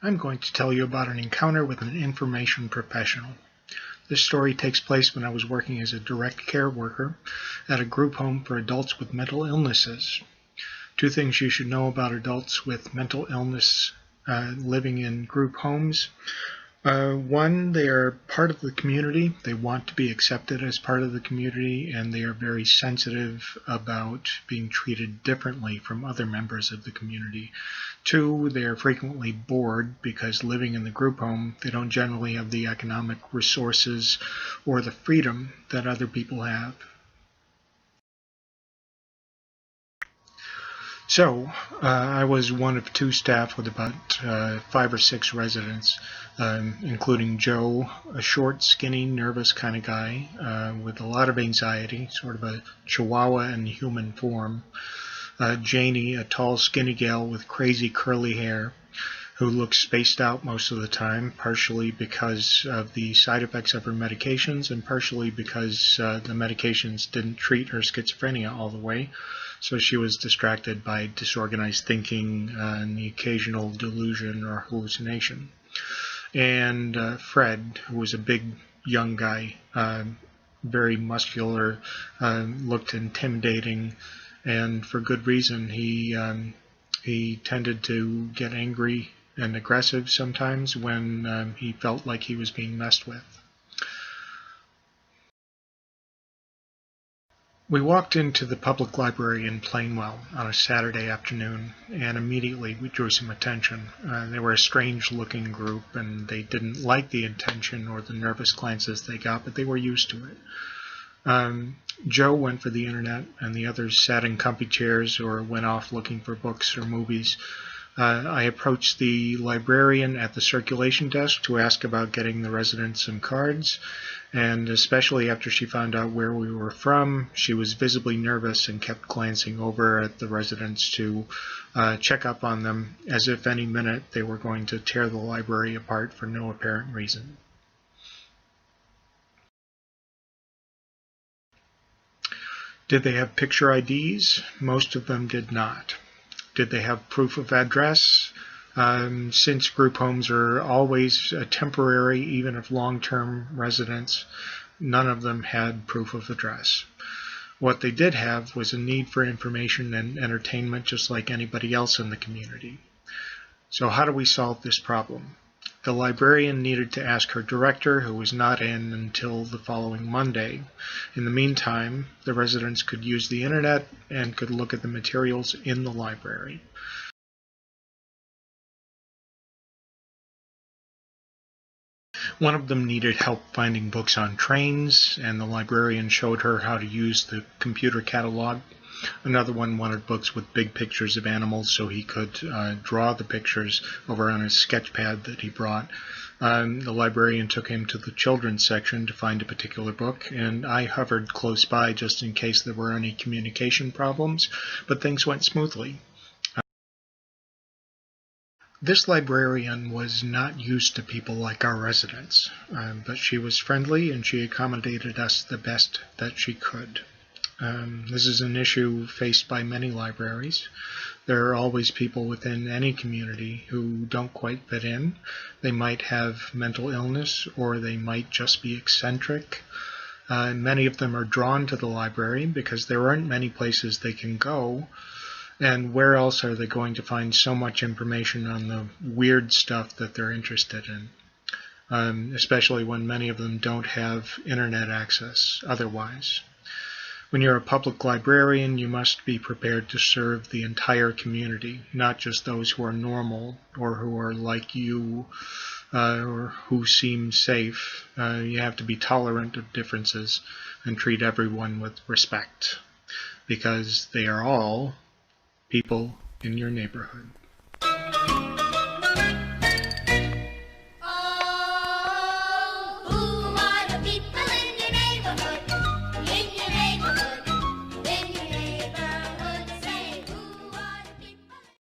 I'm going to tell you about an encounter with an information professional. This story takes place when I was working as a direct care worker at a group home for adults with mental illnesses. Two things you should know about adults with mental illness living in group homes. One, they are part of the community. They want to be accepted as part of the community, and they are very sensitive about being treated differently from other members of the community. Two, they are frequently bored because living in the group home, they don't generally have the economic resources or the freedom that other people have. So, I was one of two staff with about 5 or 6 residents, including Joe, a short, skinny, nervous kind of guy with a lot of anxiety, sort of a chihuahua in human form. Janie, a tall, skinny gal with crazy curly hair, who looks spaced out most of the time, partially because of the side effects of her medications and partially because the medications didn't treat her schizophrenia all the way. So she was distracted by disorganized thinking and the occasional delusion or hallucination. And Fred, who was a big young guy, very muscular, looked intimidating, and for good reason. He tended to get angry and aggressive sometimes when he felt like he was being messed with. We walked into the public library in Plainwell on a Saturday afternoon, and immediately we drew some attention. They were a strange-looking group, and they didn't like the attention or the nervous glances they got, but they were used to it. Joe went for the internet, and the others sat in comfy chairs or went off looking for books or movies. I approached the librarian at the circulation desk to ask about getting the residents some cards, and especially after she found out where we were from, she was visibly nervous and kept glancing over at the residents to check up on them, as if any minute they were going to tear the library apart for no apparent reason. Did they have picture IDs? Most of them did not. Did they have proof of address? Since group homes are always temporary, even if long-term residents, none of them had proof of address. What they did have was a need for information and entertainment just like anybody else in the community. So how do we solve this problem? The librarian needed to ask her director, who was not in until the following Monday. In the meantime, the residents could use the internet and could look at the materials in the library. One of them needed help finding books on trains, and the librarian showed her how to use the computer catalog. Another one wanted books with big pictures of animals so he could draw the pictures over on his sketch pad that he brought. The librarian took him to the children's section to find a particular book, and I hovered close by just in case there were any communication problems, but things went smoothly. This librarian was not used to people like our residents, but she was friendly and she accommodated us the best that she could. This is an issue faced by many libraries. There are always people within any community who don't quite fit in. They might have mental illness or they might just be eccentric. Many of them are drawn to the library because there aren't many places they can go. And where else are they going to find so much information on the weird stuff that they're interested in? Especially when many of them don't have internet access otherwise. When you're a public librarian, you must be prepared to serve the entire community, not just those who are normal or who are like you or who seem safe. You have to be tolerant of differences and treat everyone with respect, because they are all people in your neighborhood.